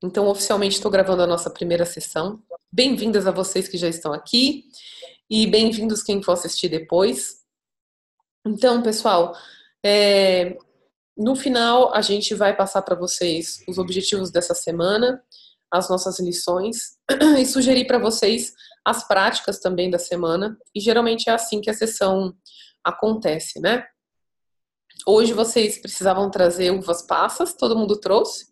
Então, oficialmente estou gravando a nossa primeira sessão. Bem-vindas a vocês que já estão aqui e bem-vindos quem for assistir depois. Então, pessoal, é, no final a gente vai passar para vocês os objetivos dessa semana, as nossas lições e sugerir para vocês as práticas também da semana. E geralmente é assim que a sessão acontece, né? Hoje vocês precisavam trazer uvas passas, todo mundo trouxe?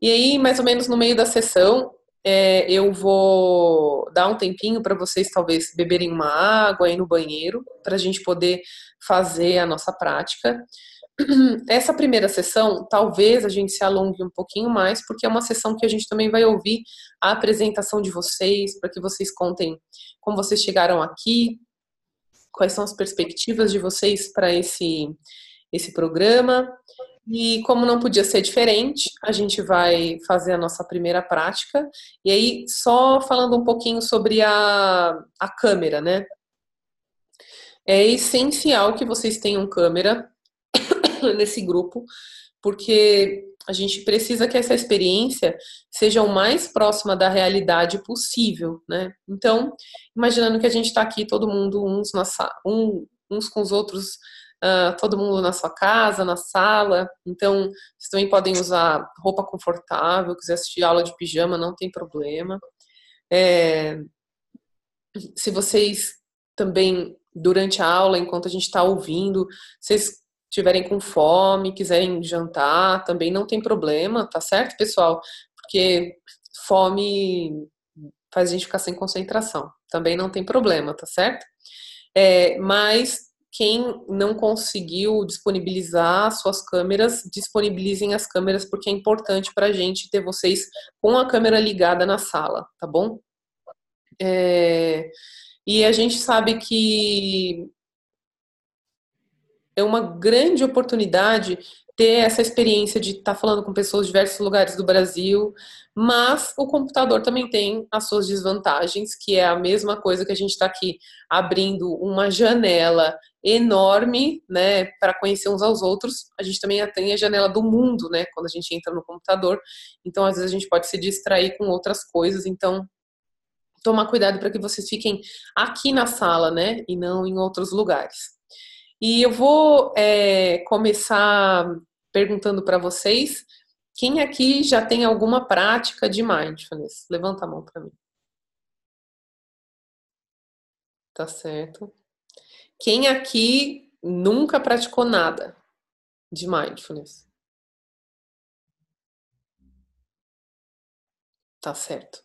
E aí, mais ou menos no meio da sessão, eu vou dar um tempinho para vocês talvez beberem uma água, ir no banheiro, para a gente poder fazer a nossa prática. Essa primeira sessão, talvez a gente se alongue um pouquinho mais, porque é uma sessão que a gente também vai ouvir a apresentação de vocês, para que vocês contem como vocês chegaram aqui, quais são as perspectivas de vocês para esse programa. E como não podia ser diferente, a gente vai fazer a nossa primeira prática. E aí, só falando um pouquinho sobre a câmera, né? É essencial que vocês tenham câmera nesse grupo, porque a gente precisa que essa experiência seja o mais próxima da realidade possível, né? Então, imaginando que a gente está aqui, todo mundo uns com os outros, todo mundo na sua casa, na sala. Então, vocês também podem usar roupa confortável, quiser assistir aula de pijama, não tem problema. É, se vocês também, durante a aula, enquanto a gente está ouvindo, vocês estiverem com fome, quiserem jantar, também não tem problema, tá certo, pessoal? Porque fome faz a gente ficar sem concentração. Também não tem problema, tá certo? Mas quem não conseguiu disponibilizar suas câmeras, disponibilizem as câmeras, porque é importante para a gente ter vocês com a câmera ligada na sala, tá bom? E a gente sabe que é uma grande oportunidade ter essa experiência de estar falando com pessoas de diversos lugares do Brasil, mas o computador também tem as suas desvantagens, que é a mesma coisa que a gente está aqui abrindo uma janela enorme, né, para conhecer uns aos outros. A gente também tem a janela do mundo, né, quando a gente entra no computador. Então, às vezes a gente pode se distrair com outras coisas. Então, tomar cuidado para que vocês fiquem aqui na sala, né, e não em outros lugares. E eu vou começar perguntando para vocês, quem aqui já tem alguma prática de mindfulness? Levanta a mão para mim. Tá certo. Quem aqui nunca praticou nada de mindfulness? Tá certo.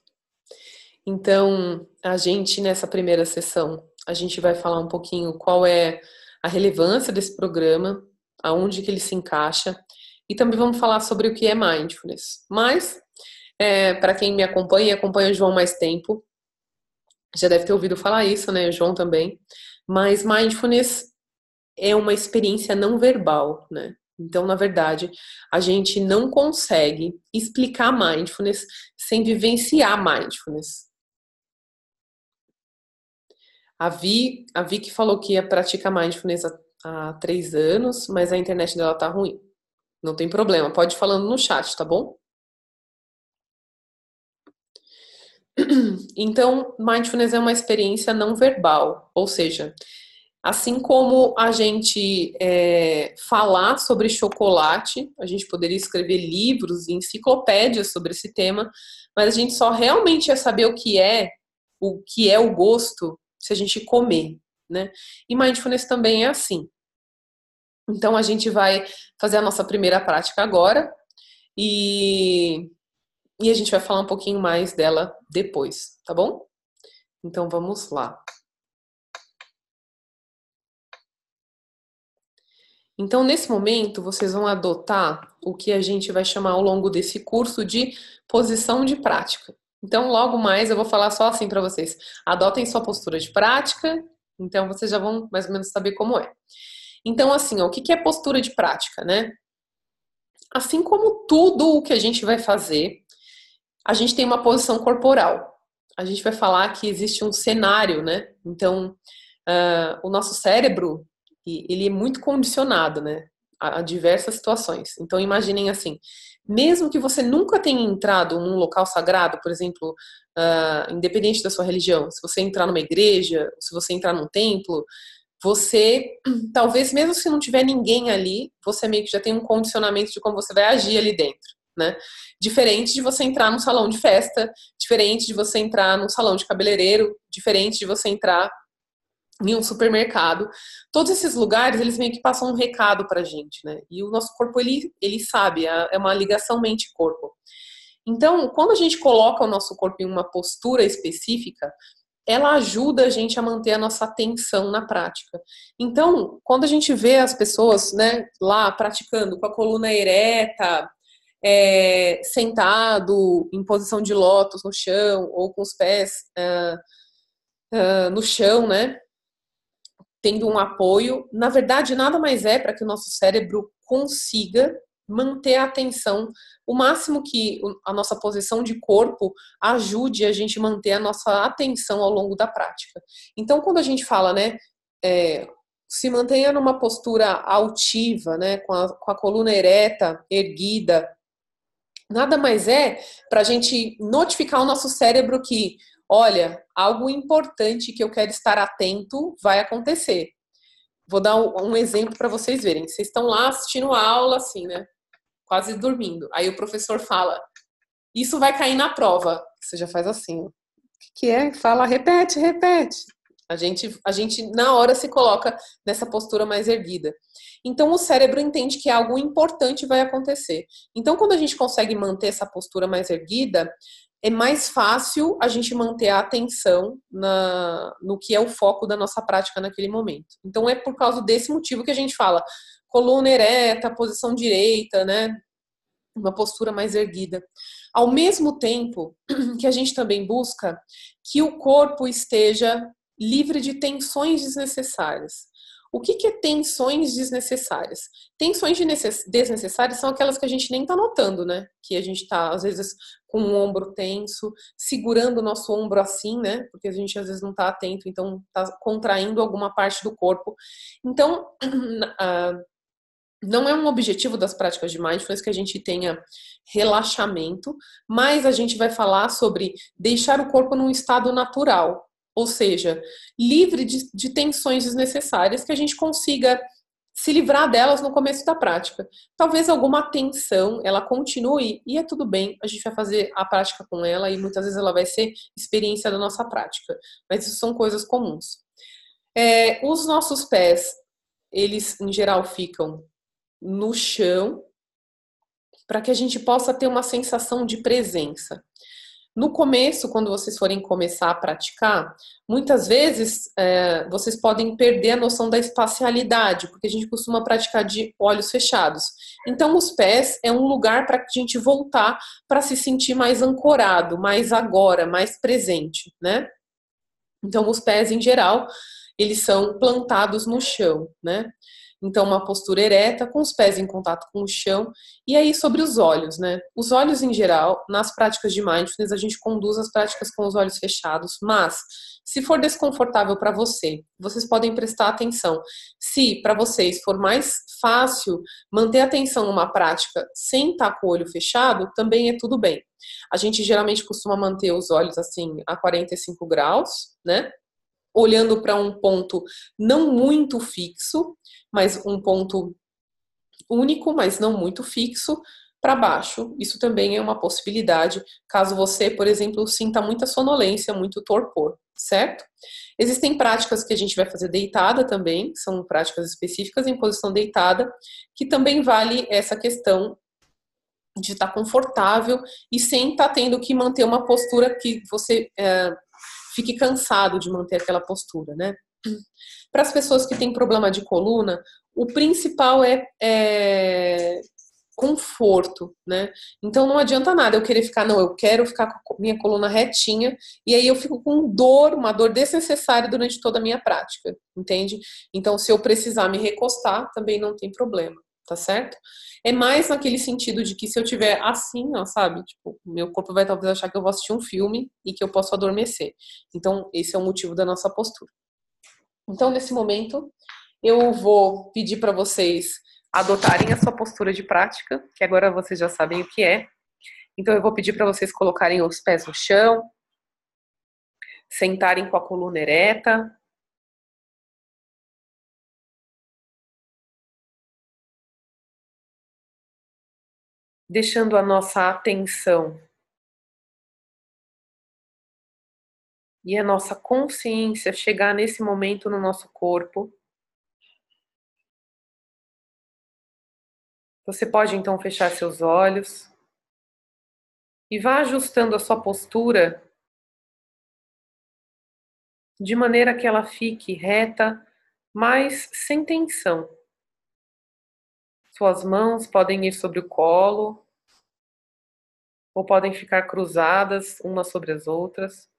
Então, a gente nessa primeira sessão, a gente vai falar um pouquinho qual é a relevância desse programa, aonde que ele se encaixa, e também vamos falar sobre o que é mindfulness. Mas, para quem me acompanha e acompanha o João há mais tempo, já deve ter ouvido falar isso, né? O João também. Mas mindfulness é uma experiência não verbal, né? Então, na verdade, a gente não consegue explicar mindfulness sem vivenciar mindfulness. A Vi que falou que ia praticar mindfulness há 3 anos, mas a internet dela tá ruim. Não tem problema, pode ir falando no chat, tá bom? Então, mindfulness é uma experiência não verbal, ou seja, assim como a gente falar sobre chocolate, a gente poderia escrever livros e enciclopédias sobre esse tema, mas a gente só realmente ia saber o que é o gosto se a gente comer, né? E mindfulness também é assim. Então a gente vai fazer a nossa primeira prática agora e, e a gente vai falar um pouquinho mais dela depois, tá bom? Então vamos lá. Então, nesse momento, vocês vão adotar o que a gente vai chamar ao longo desse curso de posição de prática. Então, logo mais eu vou falar só assim para vocês. Adotem sua postura de prática, então vocês já vão mais ou menos saber como é. Então, assim, ó, o que é postura de prática, né? Assim como tudo o que a gente vai fazer, a gente tem uma posição corporal. A gente vai falar que existe um cenário, né? Então, o nosso cérebro, ele é muito condicionado, né? a diversas situações. Então, imaginem assim, mesmo que você nunca tenha entrado num local sagrado, por exemplo, independente da sua religião, se você entrar numa igreja, se você entrar num templo, você, talvez mesmo se não tiver ninguém ali, você meio que já tem um condicionamento de como você vai agir ali dentro, né? Diferente de você entrar num salão de festa, diferente de você entrar num salão de cabeleireiro, diferente de você entrar em um supermercado. Todos esses lugares, eles meio que passam um recado pra gente, né? E o nosso corpo, ele sabe, é uma ligação mente-corpo. Então, quando a gente coloca o nosso corpo em uma postura específica, ela ajuda a gente a manter a nossa atenção na prática. Então, quando a gente vê as pessoas, né, lá praticando com a coluna ereta, sentado em posição de lótus no chão, ou com os pés no chão, né, tendo um apoio, na verdade, nada mais é para que o nosso cérebro consiga manter a atenção, o máximo que a nossa posição de corpo ajude a gente manter a nossa atenção ao longo da prática. Então, quando a gente fala, né, se mantenha numa postura altiva, né, com a coluna ereta, erguida, nada mais é para a gente notificar o nosso cérebro que, olha, algo importante que eu quero estar atento vai acontecer. Vou dar um exemplo para vocês verem. Vocês estão lá assistindo a aula, assim, né? Quase dormindo. Aí o professor fala, isso vai cair na prova. Você já faz assim, ó. O que é? Fala, repete, repete. A gente, na hora, se coloca nessa postura mais erguida. Então, o cérebro entende que algo importante vai acontecer. Então, quando a gente consegue manter essa postura mais erguida, é mais fácil a gente manter a atenção no que é o foco da nossa prática naquele momento. Então, é por causa desse motivo que a gente fala coluna ereta, posição direita, né? Uma postura mais erguida. Ao mesmo tempo que a gente também busca que o corpo esteja livre de tensões desnecessárias. O que é tensões desnecessárias? Tensões desnecessárias são aquelas que a gente nem tá notando, né? Que a gente tá, às vezes, com o ombro tenso, segurando o nosso ombro assim, né? Porque a gente, às vezes, não tá atento, então tá contraindo alguma parte do corpo. Então, não é um objetivo das práticas de mindfulness que a gente tenha relaxamento, mas a gente vai falar sobre deixar o corpo num estado natural, ou seja, livre de tensões desnecessárias, que a gente consiga se livrar delas no começo da prática. Talvez alguma tensão, ela continue e é tudo bem, a gente vai fazer a prática com ela e muitas vezes ela vai ser experiência da nossa prática, mas isso são coisas comuns. Os nossos pés, eles em geral ficam no chão, para que a gente possa ter uma sensação de presença. No começo, quando vocês forem começar a praticar, muitas vezes vocês podem perder a noção da espacialidade, porque a gente costuma praticar de olhos fechados. Então, os pés é um lugar para a gente voltar para se sentir mais ancorado, mais agora, mais presente, né? Então, os pés, em geral, eles são plantados no chão, né? Então, uma postura ereta, com os pés em contato com o chão. E aí, sobre os olhos, né? Os olhos, em geral, nas práticas de mindfulness, a gente conduz as práticas com os olhos fechados. Mas, se for desconfortável para você, vocês podem prestar atenção. Se, para vocês, for mais fácil manter a atenção numa prática sem estar com o olho fechado, também é tudo bem. A gente, geralmente, costuma manter os olhos, assim, a 45 graus, né? Olhando para um ponto não muito fixo, mas um ponto único, mas não muito fixo, para baixo. Isso também é uma possibilidade, caso você, por exemplo, sinta muita sonolência, muito torpor, certo? Existem práticas que a gente vai fazer deitada também, são práticas específicas em posição deitada, que também vale essa questão de estar confortável e sem estar tendo que manter uma postura que você fique cansado de manter aquela postura, né? Para as pessoas que têm problema de coluna, o principal é conforto, né? Então não adianta nada eu querer ficar, não, eu quero ficar com a minha coluna retinha e aí eu fico com dor, uma dor desnecessária durante toda a minha prática, entende? Então se eu precisar me recostar, também não tem problema, tá certo? É mais naquele sentido de que se eu tiver assim, ó, sabe? Tipo, meu corpo vai talvez achar que eu vou assistir um filme e que eu posso adormecer. Então, esse é o motivo da nossa postura. Então, nesse momento, eu vou pedir para vocês adotarem a sua postura de prática, que agora vocês já sabem o que é. Então eu vou pedir para vocês colocarem os pés no chão, sentarem com a coluna ereta. Deixando a nossa atenção e a nossa consciência chegar nesse momento no nosso corpo. Você pode então fechar seus olhos e vá ajustando a sua postura de maneira que ela fique reta, mas sem tensão. Suas mãos podem ir sobre o colo ou podem ficar cruzadas umas sobre as outras.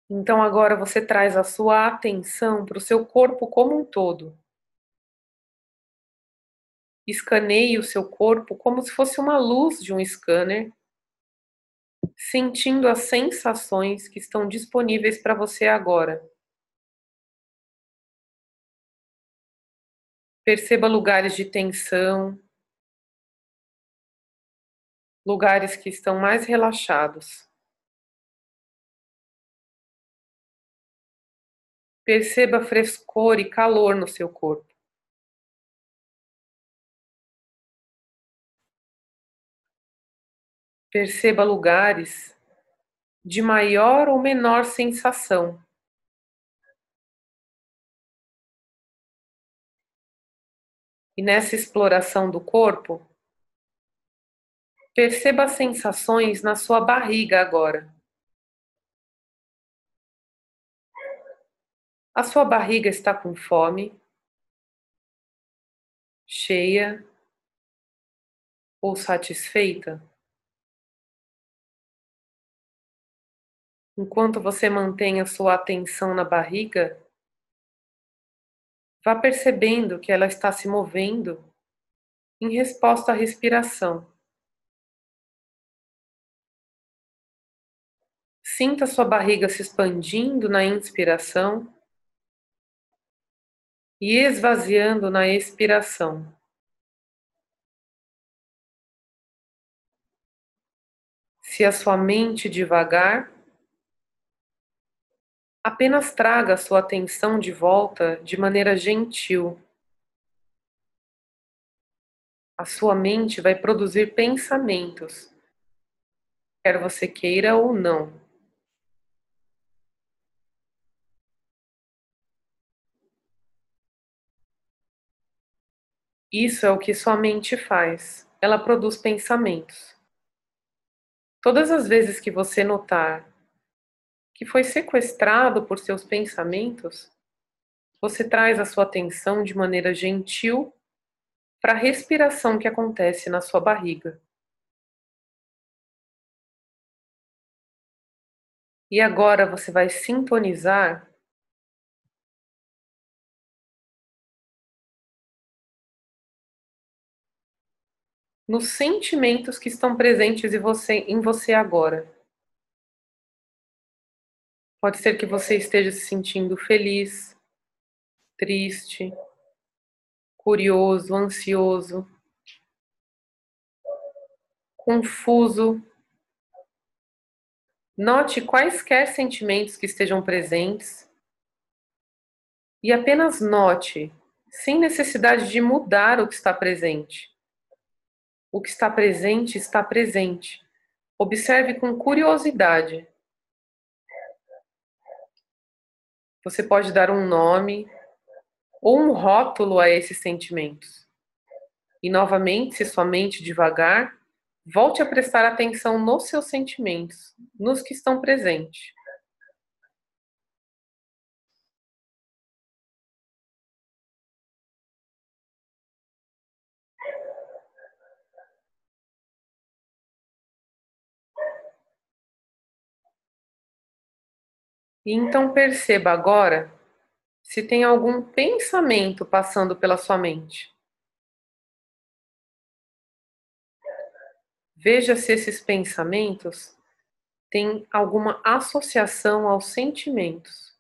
Então agora você traz a sua atenção para o seu corpo como um todo. Escaneie o seu corpo como se fosse uma luz de um scanner, sentindo as sensações que estão disponíveis para você agora. Perceba lugares de tensão, lugares que estão mais relaxados. Perceba frescor e calor no seu corpo. Perceba lugares de maior ou menor sensação. E nessa exploração do corpo, perceba as sensações na sua barriga agora. A sua barriga está com fome, cheia ou satisfeita? Enquanto você mantém a sua atenção na barriga, vá percebendo que ela está se movendo em resposta à respiração. Sinta sua barriga se expandindo na inspiração e esvaziando na expiração. Se a sua mente divagar, apenas traga a sua atenção de volta de maneira gentil. A sua mente vai produzir pensamentos, quer você queira ou não. Isso é o que sua mente faz. Ela produz pensamentos. Todas as vezes que você notar que foi sequestrado por seus pensamentos, você traz a sua atenção de maneira gentil para a respiração que acontece na sua barriga. E agora você vai sintonizar nos sentimentos que estão presentes em você agora. Pode ser que você esteja se sentindo feliz, triste, curioso, ansioso, confuso. Note quaisquer sentimentos que estejam presentes e apenas note, sem necessidade de mudar o que está presente. O que está presente está presente. Observe com curiosidade. Você pode dar um nome ou um rótulo a esses sentimentos. E novamente, se sua mente devagar, volte a prestar atenção nos seus sentimentos, nos que estão presentes. E então perceba agora se tem algum pensamento passando pela sua mente. Veja se esses pensamentos tem alguma associação aos sentimentos,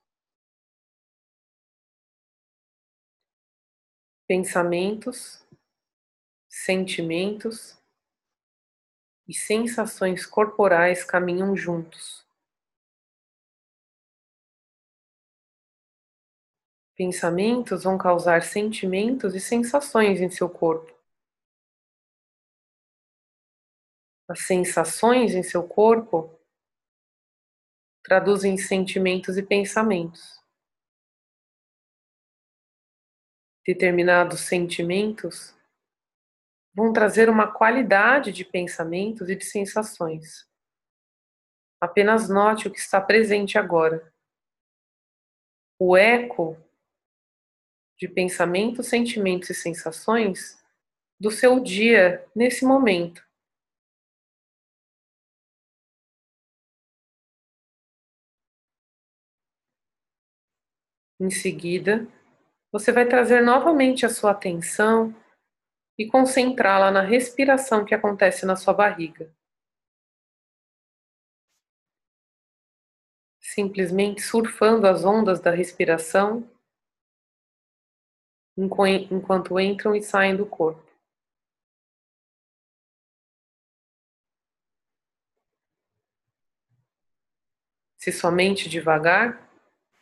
pensamentos, sentimentos e sensações corporais caminham juntos. Pensamentos vão causar sentimentos e sensações em seu corpo. As sensações em seu corpo traduzem sentimentos e pensamentos. Determinados sentimentos vão trazer uma qualidade de pensamentos e de sensações. Apenas note o que está presente agora. O eco de pensamentos, sentimentos e sensações do seu dia nesse momento. Em seguida, você vai trazer novamente a sua atenção e concentrá-la na respiração que acontece na sua barriga. Simplesmente surfando as ondas da respiração enquanto entram e saem do corpo. Se somente devagar,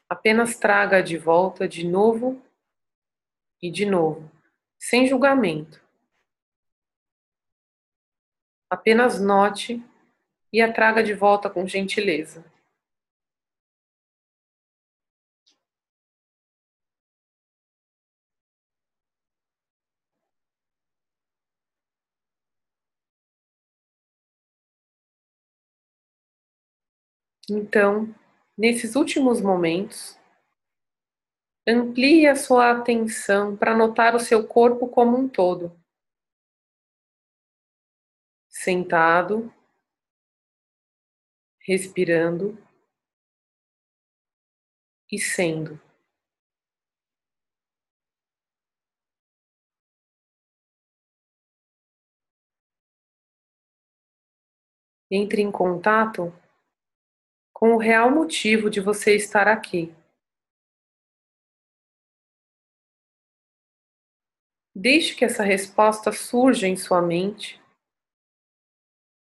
apenas traga de volta de novo e de novo, sem julgamento. Apenas note e a traga de volta com gentileza. Então, nesses últimos momentos, amplie a sua atenção para notar o seu corpo como um todo. Sentado, respirando e sendo. Entre em contato com o real motivo de você estar aqui. Deixe que essa resposta surja em sua mente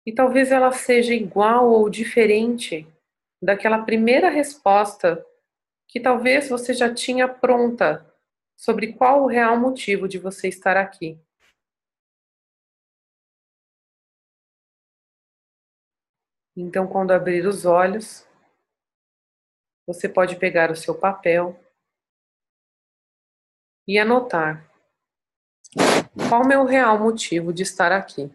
e talvez ela seja igual ou diferente daquela primeira resposta que talvez você já tinha pronta sobre qual o real motivo de você estar aqui. Então, quando abrir os olhos, você pode pegar o seu papel e anotar qual o meu real motivo de estar aqui.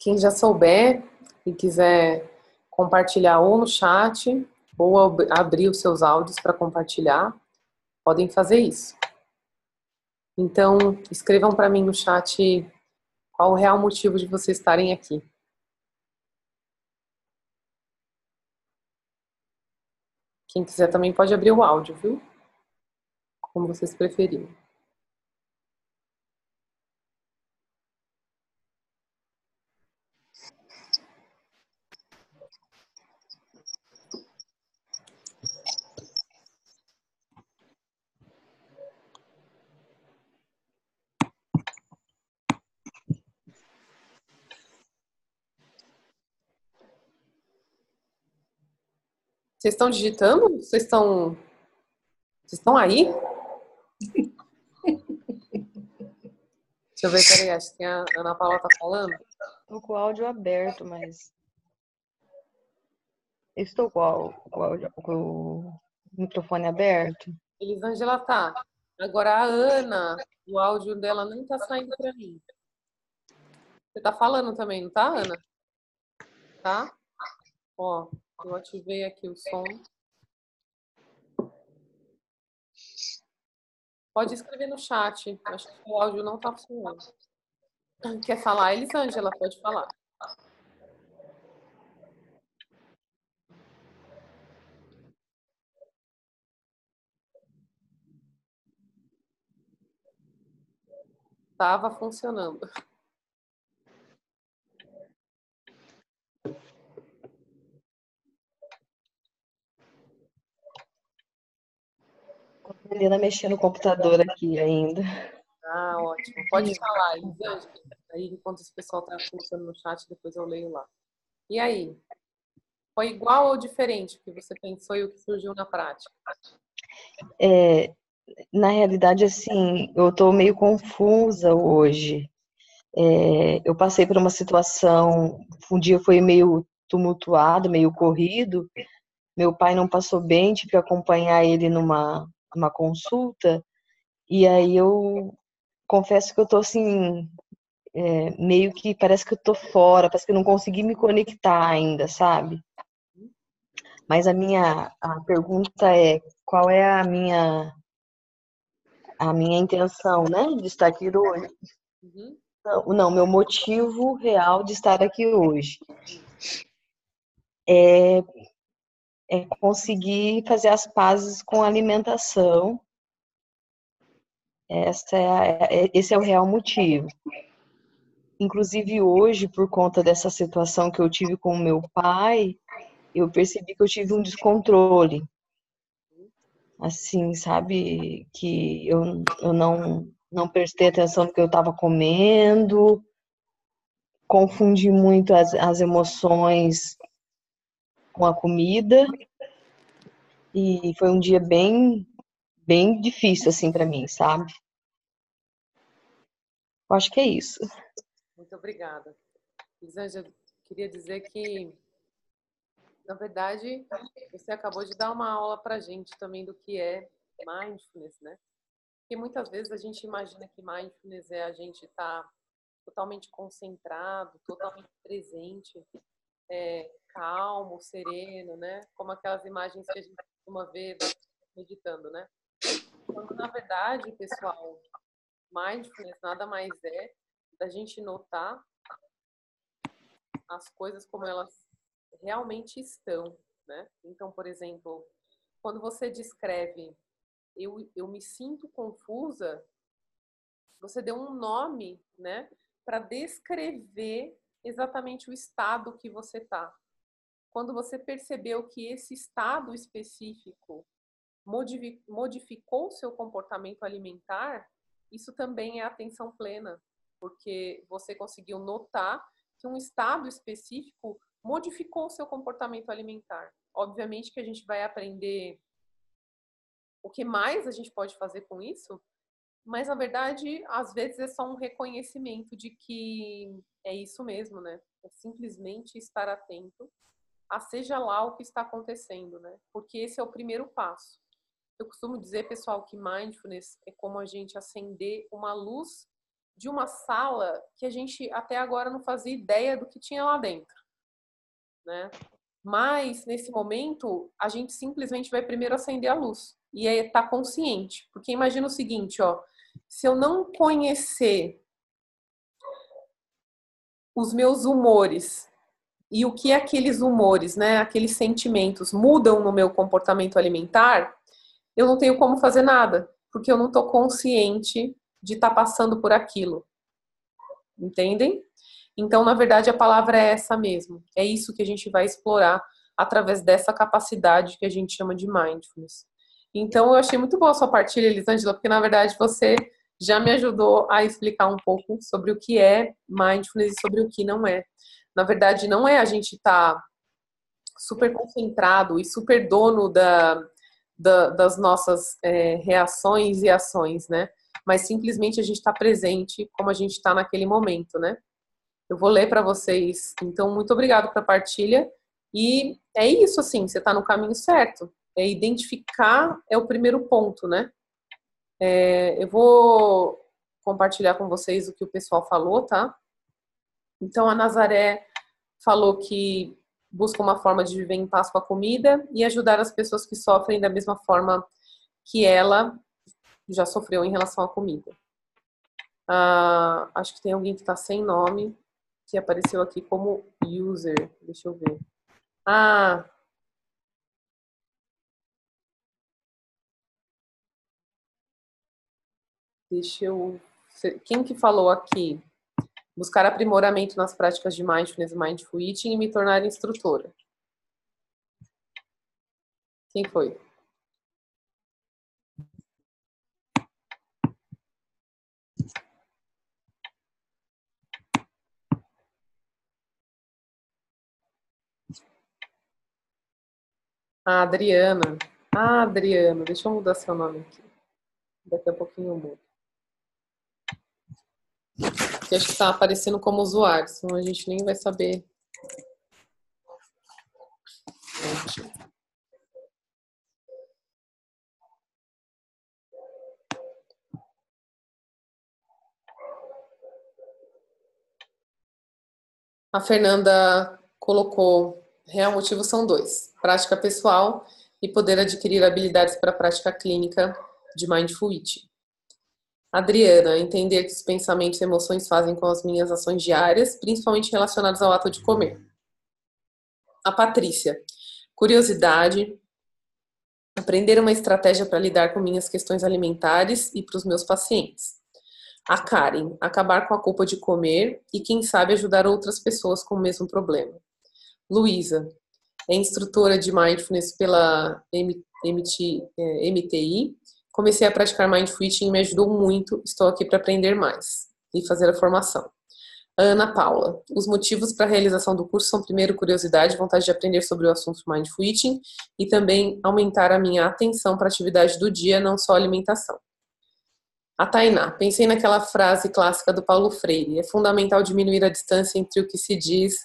Quem já souber e quiser compartilhar ou no chat ou abrir os seus áudios para compartilhar, podem fazer isso. Então, escrevam para mim no chat Qual o real motivo de vocês estarem aqui? Quem quiser também pode abrir o áudio, viu? Como vocês preferirem. Vocês estão digitando? Vocês estão aí? Deixa eu ver, peraí, acho que a Ana Paula tá falando. Estou com o áudio aberto, mas estou com o microfone aberto. Elisângela tá. Agora a Ana, o áudio dela não tá saindo pra mim. Você tá falando também, não tá, Ana? Tá? Ó, eu ativei aqui o som. Pode escrever no chat. Acho que o áudio não tá funcionando. Quer falar, Elisângela? Pode falar. Tava funcionando. Aprendendo a mexer no computador aqui ainda. Ah, ótimo. Pode falar, Elisângela. Aí, enquanto esse pessoal tá colocando no chat, depois eu leio lá. E aí? Foi igual ou diferente o que você pensou e o que surgiu na prática? Na realidade, assim, eu estou meio confusa hoje. Eu passei por uma situação, um dia foi meio tumultuado, meio corrido. Meu pai não passou bem, tive que acompanhar ele numa consulta. E aí eu confesso que eu tô assim, meio que parece que eu tô fora, parece que eu não consegui me conectar ainda, sabe? Mas a pergunta é, qual é a minha intenção, né, de estar aqui hoje? Uhum. Não, meu motivo real de estar aqui hoje é conseguir fazer as pazes com a alimentação. Esse é o real motivo. Inclusive hoje, por conta dessa situação que eu tive com o meu pai, eu percebi que eu tive um descontrole. Assim, sabe, que eu não prestei atenção no que eu estava comendo, confundi muito as emoções com a comida, e foi um dia bem difícil, assim, para mim, sabe? Eu acho que é isso. Muito obrigada. Elisângela, queria dizer que, na verdade, você acabou de dar uma aula pra gente também do que é mindfulness, né? Porque muitas vezes a gente imagina que mindfulness é a gente estar totalmente concentrado, totalmente presente, calmo, sereno, né? Como aquelas imagens que a gente costuma ver meditando, né? Quando, na verdade, pessoal, mindfulness nada mais é da gente notar as coisas como elas realmente estão, né? Então, por exemplo, quando você descreve eu me sinto confusa, você deu um nome, né, para descrever exatamente o estado que você está. Quando você percebeu que esse estado específico modificou o seu comportamento alimentar, isso também é atenção plena, porque você conseguiu notar que um estado específico modificou o seu comportamento alimentar. Obviamente que a gente vai aprender o que mais a gente pode fazer com isso, mas na verdade, às vezes é só um reconhecimento de que é isso mesmo, né? É simplesmente estar atento a seja lá o que está acontecendo, né? Porque esse é o primeiro passo. Eu costumo dizer, pessoal, que mindfulness é como a gente acender uma luz de uma sala que a gente até agora não fazia ideia do que tinha lá dentro, né? Mas nesse momento a gente simplesmente vai primeiro acender a luz e é estar consciente, porque imagina o seguinte, ó, se eu não conhecer os meus humores e o que aqueles humores, né, aqueles sentimentos mudam no meu comportamento alimentar, eu não tenho como fazer nada, porque eu não estou consciente de estar passando por aquilo. Entendem? Então, na verdade, a palavra é essa mesmo. É isso que a gente vai explorar através dessa capacidade que a gente chama de mindfulness. Então, eu achei muito boa a sua partilha, Elisângela, porque, na verdade, você já me ajudou a explicar um pouco sobre o que é mindfulness e sobre o que não é. Na verdade, não é a gente estar super concentrado e super dono das nossas reações e ações, né? Mas simplesmente a gente está presente como a gente está naquele momento, né? Eu vou ler para vocês. Então, muito obrigado pela partilha. E é isso, assim, você está no caminho certo. Identificar é o primeiro ponto, né? Eu vou compartilhar com vocês o que o pessoal falou, tá? Então, a Nazaré falou que busca uma forma de viver em paz com a comida e ajudar as pessoas que sofrem da mesma forma que ela já sofreu em relação à comida. Acho que tem alguém que está sem nome, que apareceu aqui como user. Deixa eu ver. Deixa eu... Quem que falou aqui? Buscar aprimoramento nas práticas de mindfulness e mindful eating e me tornar instrutora. Quem foi? Adriana. Adriana. Deixa eu mudar seu nome aqui. Daqui a pouquinho eu mudo. Porque acho que está aparecendo como usuário, senão a gente nem vai saber. A Fernanda colocou: real motivo são dois: prática pessoal e poder adquirir habilidades para a prática clínica de mindful eating. Adriana, entender que os pensamentos e emoções fazem com as minhas ações diárias, principalmente relacionadas ao ato de comer. A Patrícia, curiosidade, aprender uma estratégia para lidar com minhas questões alimentares e para os meus pacientes. A Karen, acabar com a culpa de comer e, quem sabe, ajudar outras pessoas com o mesmo problema. Luísa, é instrutora de Mindfulness pela MTI. Comecei a praticar Mindful Eating e me ajudou muito. Estou aqui para aprender mais e fazer a formação. Ana Paula, os motivos para a realização do curso são, primeiro, curiosidade, vontade de aprender sobre o assunto Mindful Eating e também aumentar a minha atenção para a atividade do dia, não só a alimentação. A Tainá, pensei naquela frase clássica do Paulo Freire: é fundamental diminuir a distância entre o que se diz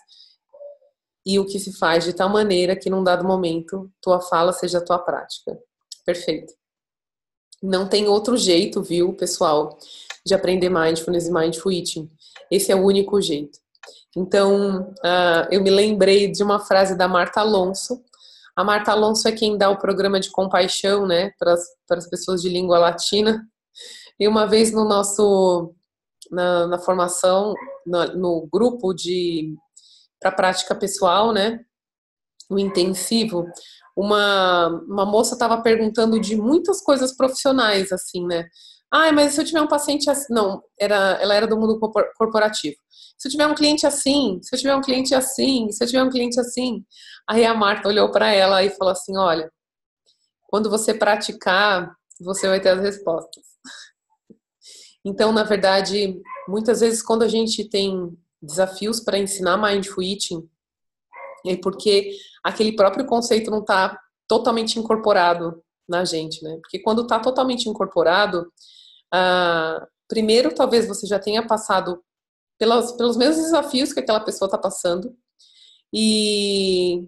e o que se faz, de tal maneira que num dado momento tua fala seja tua prática. Perfeito. Não tem outro jeito, viu, pessoal, de aprender Mindfulness e Mindful Eating. Esse é o único jeito. Então, eu me lembrei de uma frase da Marta Alonso. A Marta Alonso é quem dá o programa de compaixão, né, para as pessoas de língua latina. E uma vez na formação, no grupo para prática pessoal, né, o intensivo, uma moça estava perguntando de muitas coisas profissionais, assim, né? Mas se eu tiver um paciente assim... Não, ela era do mundo corporativo. Se eu tiver um cliente assim, se eu tiver um cliente assim, se eu tiver um cliente assim... Aí a Marta olhou para ela e falou assim: olha, quando você praticar, você vai ter as respostas. Então, na verdade, muitas vezes quando a gente tem desafios para ensinar Mindful Eating, é porque aquele próprio conceito não está totalmente incorporado na gente, né? Porque quando está totalmente incorporado, primeiro, talvez você já tenha passado pelos mesmos desafios que aquela pessoa está passando, e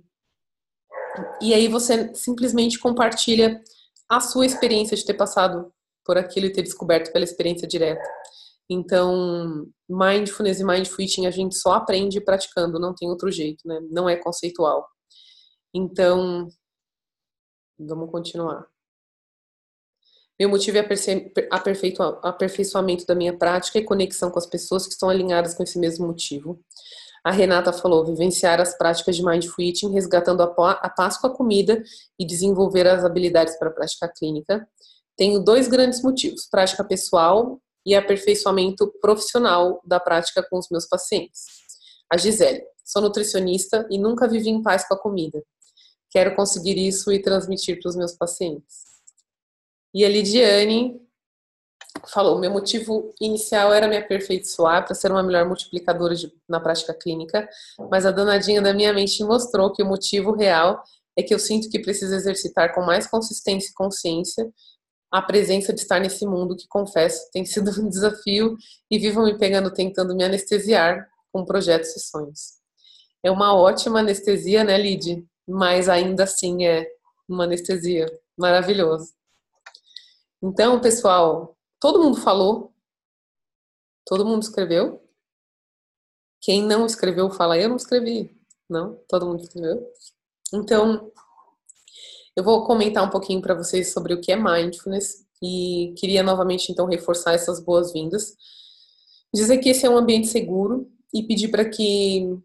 aí você simplesmente compartilha a sua experiência de ter passado por aquilo e ter descoberto pela experiência direta. Então, Mindfulness e Mindful Eating a gente só aprende praticando, não tem outro jeito, né? Não é conceitual. Então, vamos continuar. Meu motivo é aperfeiçoamento da minha prática e conexão com as pessoas que estão alinhadas com esse mesmo motivo. A Renata falou, vivenciar as práticas de Mindful Eating, resgatando a paz com a comida e desenvolver as habilidades para a prática clínica. Tenho 2 grandes motivos, prática pessoal e aperfeiçoamento profissional da prática com os meus pacientes. A Gisele, sou nutricionista e nunca vivi em paz com a comida. Quero conseguir isso e transmitir para os meus pacientes. E a Lidiane falou, meu motivo inicial era me aperfeiçoar para ser uma melhor multiplicadora na prática clínica, mas a danadinha da minha mente mostrou que o motivo real é que eu sinto que preciso exercitar com mais consistência e consciência a presença de estar nesse mundo que, confesso, tem sido um desafio e vivo me pegando tentando me anestesiar com projetos e sonhos. É uma ótima anestesia, né, Lid? Mas ainda assim é uma anestesia maravilhosa. Então, pessoal, todo mundo falou? Todo mundo escreveu? Quem não escreveu, fala, eu não escrevi. Não? Todo mundo escreveu? Então, eu vou comentar um pouquinho para vocês sobre o que é Mindfulness e queria novamente, então, reforçar essas boas-vindas. Dizer que esse é um ambiente seguro e pedir para que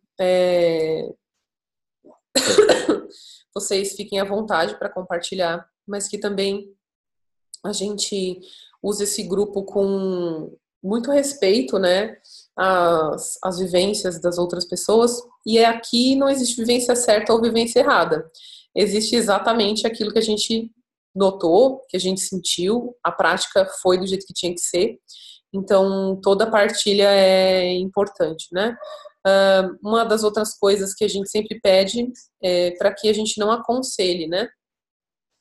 vocês fiquem à vontade para compartilhar, mas que também a gente use esse grupo com muito respeito, né, às vivências das outras pessoas, e aqui não existe vivência certa ou vivência errada. Existe exatamente aquilo que a gente notou, que a gente sentiu, a prática foi do jeito que tinha que ser, então toda partilha é importante, né? Uma das outras coisas que a gente sempre pede é para que a gente não aconselhe, né,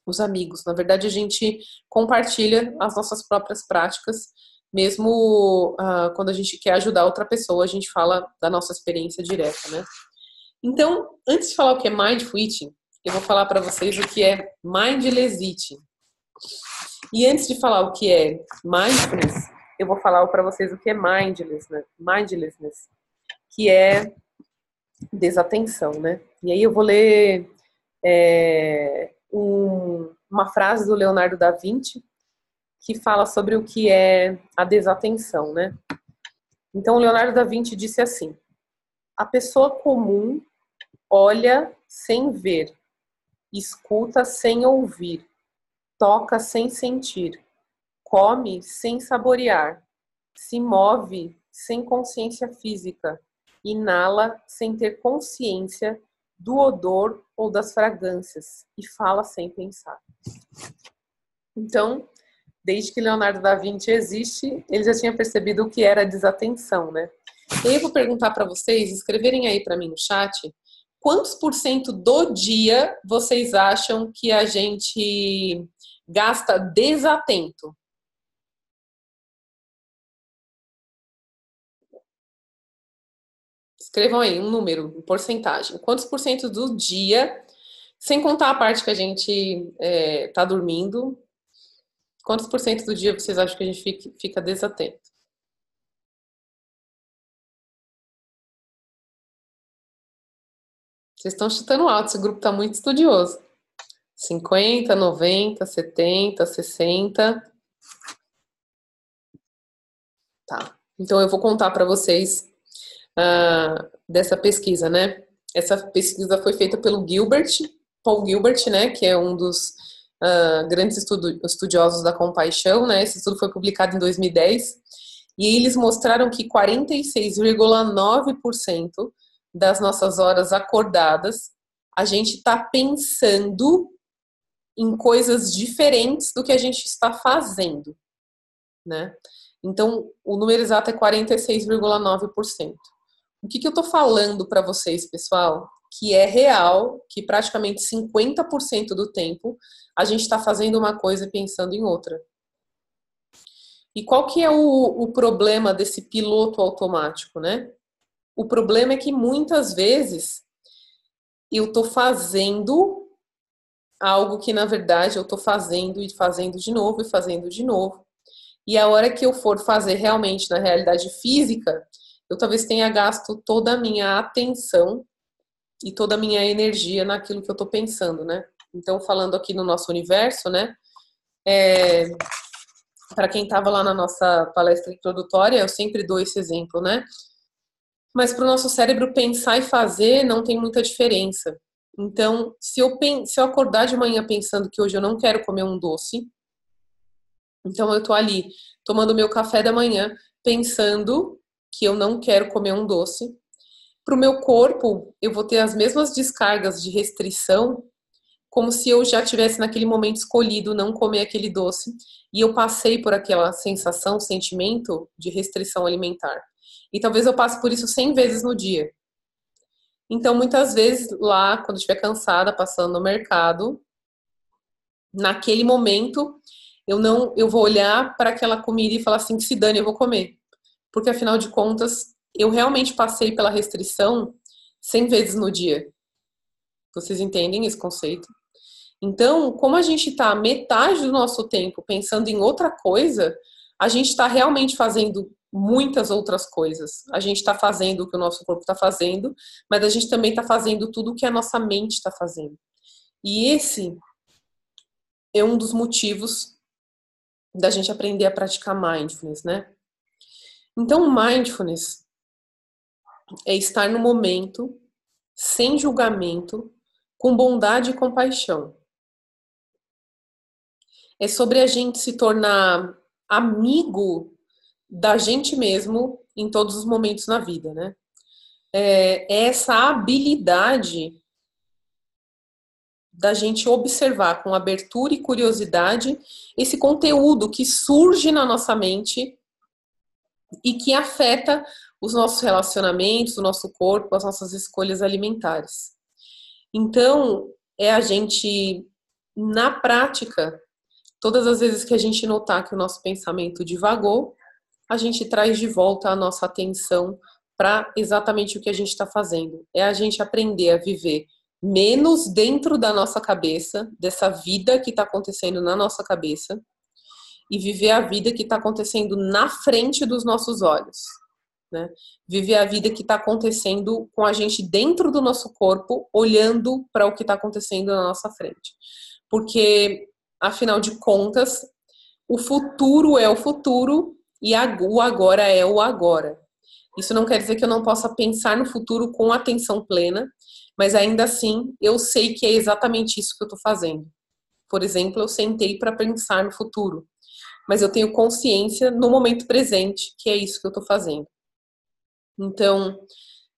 os amigos. Na verdade, a gente compartilha as nossas próprias práticas, mesmo quando a gente quer ajudar outra pessoa, a gente fala da nossa experiência direta, né? Então, antes de falar o que é Mindful Eating, eu vou falar para vocês o que é Mindless Eating. E antes de falar o que é Mindfulness, eu vou falar para vocês o que é Mindlessness, que é desatenção, né? E aí eu vou ler uma frase do Leonardo da Vinci que fala sobre o que é a desatenção, né? Então, o Leonardo da Vinci disse assim: a pessoa comum olha sem ver, escuta sem ouvir, toca sem sentir, come sem saborear, se move sem consciência física, inala sem ter consciência do odor ou das fragrâncias e fala sem pensar. Então, desde que Leonardo da Vinci existe, ele já tinha percebido o que era desatenção, né? E aí eu vou perguntar para vocês, escreverem aí para mim no chat, quantos por cento do dia vocês acham que a gente gasta desatento? Escrevam aí um número, uma porcentagem. Quantos por cento do dia, sem contar a parte que a gente tá dormindo, quantos por cento do dia vocês acham que a gente fica desatento? Vocês estão chutando alto, esse grupo está muito estudioso. 50, 90, 70, 60. Tá. Então eu vou contar para vocês dessa pesquisa, né? Essa pesquisa foi feita pelo Paul Gilbert, né? Que é um dos grandes estudiosos da compaixão, né? Esse estudo foi publicado em 2010 e eles mostraram que 46,9% das nossas horas acordadas a gente está pensando em coisas diferentes do que a gente está fazendo, né? Então, o número exato é 46,9%. O que eu estou falando para vocês, pessoal? Que é real, que praticamente 50% do tempo a gente está fazendo uma coisa e pensando em outra. E qual que é o problema desse piloto automático, né? O problema é que muitas vezes eu estou fazendo algo que, na verdade, eu estou fazendo e fazendo de novo e fazendo de novo. E a hora que eu for fazer realmente na realidade física, eu talvez tenha gasto toda a minha atenção e toda a minha energia naquilo que eu estou pensando, né? Então, falando aqui no nosso universo, né? Para quem estava lá na nossa palestra introdutória, eu sempre dou esse exemplo, né? Mas para o nosso cérebro pensar e fazer não tem muita diferença. Então, se eu acordar de manhã pensando que hoje eu não quero comer um doce, então eu tô ali tomando meu café da manhã pensando que eu não quero comer um doce. Para o meu corpo, eu vou ter as mesmas descargas de restrição, como se eu já tivesse naquele momento escolhido não comer aquele doce e eu passei por aquela sensação, sentimento de restrição alimentar. E talvez eu passe por isso 100 vezes no dia. Então, muitas vezes lá, quando eu estiver cansada, passando no mercado, naquele momento, eu vou olhar para aquela comida e falar assim, se dane, eu vou comer. Porque afinal de contas, eu realmente passei pela restrição 100 vezes no dia. Vocês entendem esse conceito? Então, como a gente está metade do nosso tempo pensando em outra coisa, a gente está realmente fazendo muitas outras coisas. A gente está fazendo o que o nosso corpo está fazendo, mas a gente também está fazendo tudo o que a nossa mente está fazendo. E esse é um dos motivos da gente aprender a praticar mindfulness, né? Então, mindfulness é estar no momento, sem julgamento, com bondade e compaixão. É sobre a gente se tornar amigo da gente mesmo em todos os momentos na vida, né? É essa habilidade da gente observar com abertura e curiosidade esse conteúdo que surge na nossa mente e que afeta os nossos relacionamentos, o nosso corpo, as nossas escolhas alimentares. Então, é a gente, na prática, todas as vezes que a gente notar que o nosso pensamento divagou, a gente traz de volta a nossa atenção para exatamente o que a gente está fazendo. É a gente aprender a viver menos dentro da nossa cabeça, dessa vida que está acontecendo na nossa cabeça, e viver a vida que está acontecendo na frente dos nossos olhos. Né? Viver a vida que está acontecendo com a gente dentro do nosso corpo, olhando para o que está acontecendo na nossa frente. Porque, afinal de contas, o futuro é o futuro e o agora é o agora. Isso não quer dizer que eu não possa pensar no futuro com atenção plena, mas ainda assim eu sei que é exatamente isso que eu estou fazendo. Por exemplo, eu sentei para pensar no futuro, mas eu tenho consciência no momento presente que é isso que eu estou fazendo. Então,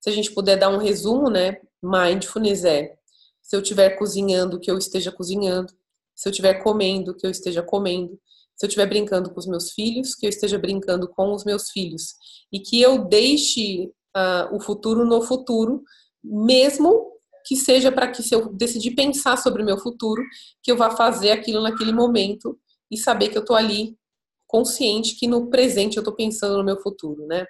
se a gente puder dar um resumo, né? Mindfulness é se eu estiver cozinhando, que eu esteja cozinhando, se eu estiver comendo, que eu esteja comendo, se eu estiver brincando com os meus filhos, que eu esteja brincando com os meus filhos. E que eu deixe o futuro no futuro, mesmo que seja para que, se eu decidir pensar sobre o meu futuro, que eu vá fazer aquilo naquele momento e saber que eu estou ali consciente que no presente eu estou pensando no meu futuro, né?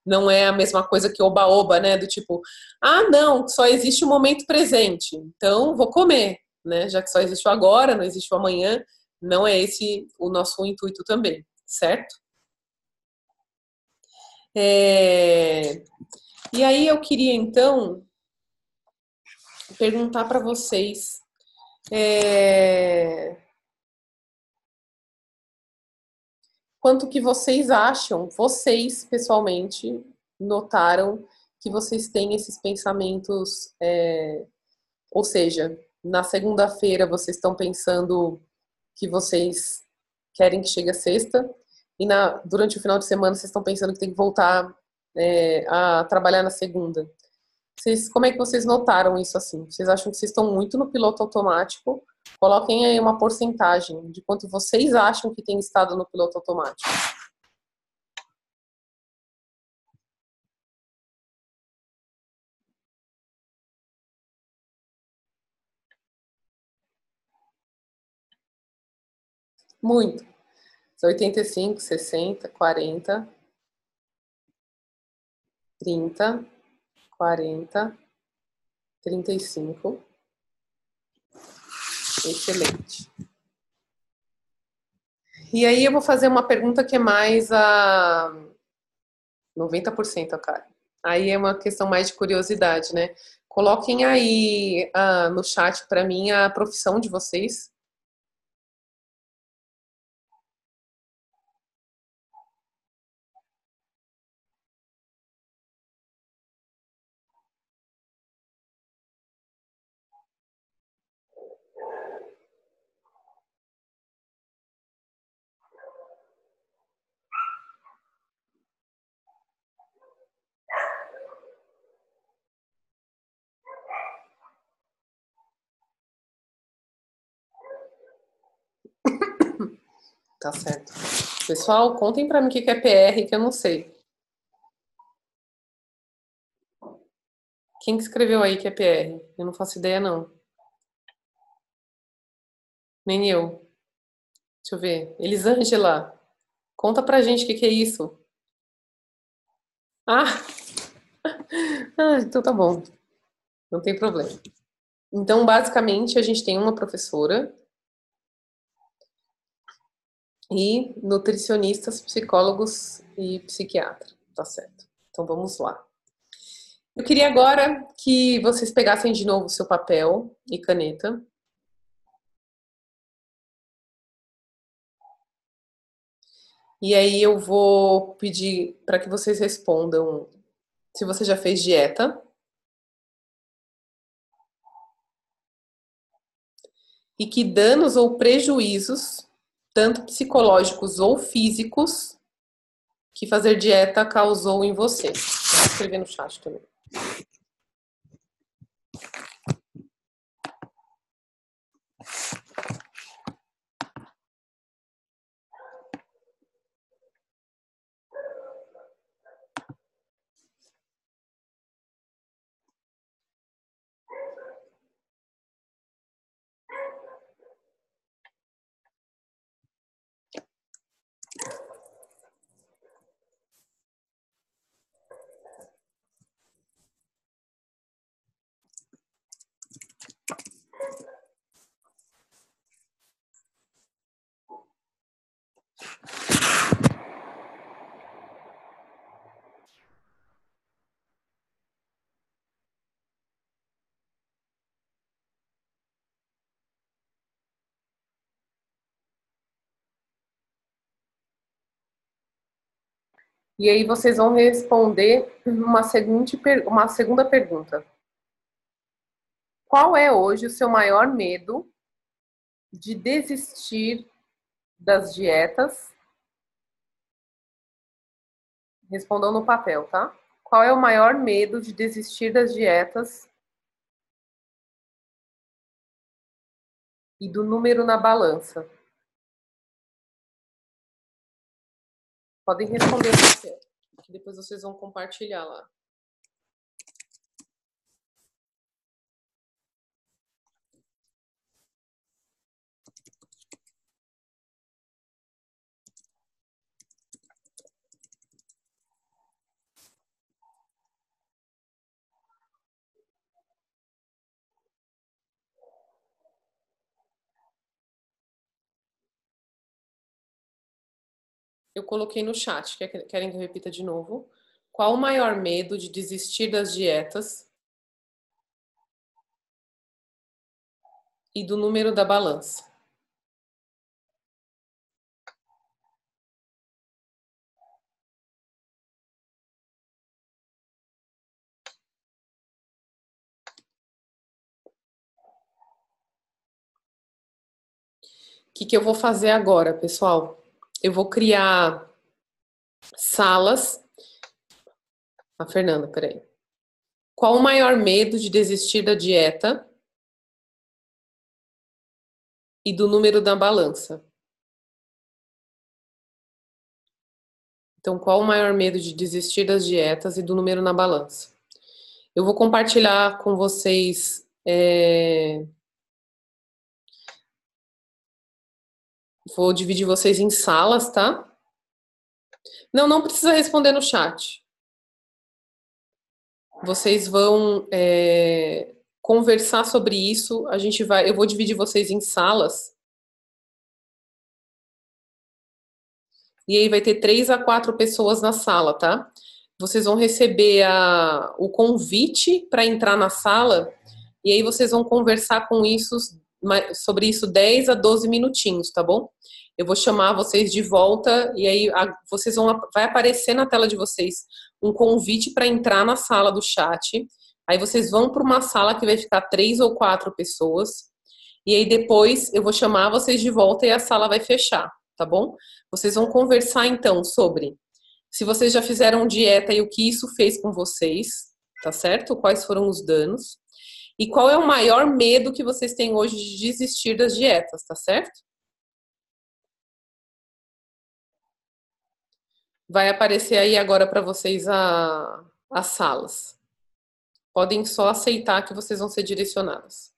Não é a mesma coisa que oba-oba, né? Do tipo, ah, não, só existe o momento presente, então vou comer, né? Já que só existe o agora, não existe o amanhã, não é esse o nosso intuito também, certo? E aí eu queria, então, perguntar para vocês. Quanto que vocês acham, vocês pessoalmente notaram que vocês têm esses pensamentos, ou seja, na segunda-feira vocês estão pensando que vocês querem que chegue a sexta e durante o final de semana vocês estão pensando que tem que voltar a trabalhar na segunda. Como é que vocês notaram isso assim? Vocês acham que vocês estão muito no piloto automático? Coloquem aí uma porcentagem de quanto vocês acham que tem estado no piloto automático. Muito. 85, 60, 40, 30, 40, 35. Excelente. E aí eu vou fazer uma pergunta que é mais a 90%, cara. Aí é uma questão mais de curiosidade, né? Coloquem aí no chat para mim a profissão de vocês. Tá certo. Pessoal, contem pra mim o que é PR, que eu não sei. Quem que escreveu aí que é PR? Eu não faço ideia, não. Nem eu. Deixa eu ver. Elisângela, conta pra gente o que é isso. Ah, então tá bom. Não tem problema. Então, basicamente, a gente tem uma professora e nutricionistas, psicólogos e psiquiatra. Tá certo. Então, vamos lá. Eu queria agora que vocês pegassem de novo seu papel e caneta. E aí eu vou pedir para que vocês respondam se você já fez dieta e que danos ou prejuízos, tanto psicológicos ou físicos, que fazer dieta causou em você. Vou escrever no chat também. E aí vocês vão responder uma segunda pergunta. Qual é hoje o seu maior medo de desistir das dietas? Respondam no papel, tá? Qual é o maior medo de desistir das dietas e do número na balança? Podem responder no papel, que depois vocês vão compartilhar lá. Eu coloquei no chat, querem que eu repita de novo? Qual o maior medo de desistir das dietas e do número da balança? O que eu vou fazer agora, pessoal? Eu vou criar salas. A Fernanda, peraí. Qual o maior medo de desistir da dieta e do número da balança? Então, qual o maior medo de desistir das dietas e do número na balança? Eu vou compartilhar com vocês. Vou dividir vocês em salas, tá? Não, não precisa responder no chat. Vocês vão conversar sobre isso. Eu vou dividir vocês em salas. E aí vai ter 3 a 4 pessoas na sala, tá? Vocês vão receber o convite para entrar na sala. E aí vocês vão conversar sobre isso 10 a 12 minutinhos, tá bom? Eu vou chamar vocês de volta e aí vai aparecer na tela de vocês um convite para entrar na sala do chat. Aí vocês vão para uma sala que vai ficar 3 ou 4 pessoas. E aí depois eu vou chamar vocês de volta e a sala vai fechar, tá bom? Vocês vão conversar então sobre se vocês já fizeram dieta e o que isso fez com vocês, tá certo? Quais foram os danos? E qual é o maior medo que vocês têm hoje de desistir das dietas, tá certo? Vai aparecer aí agora para vocês as salas. Podem só aceitar que vocês vão ser direcionadas.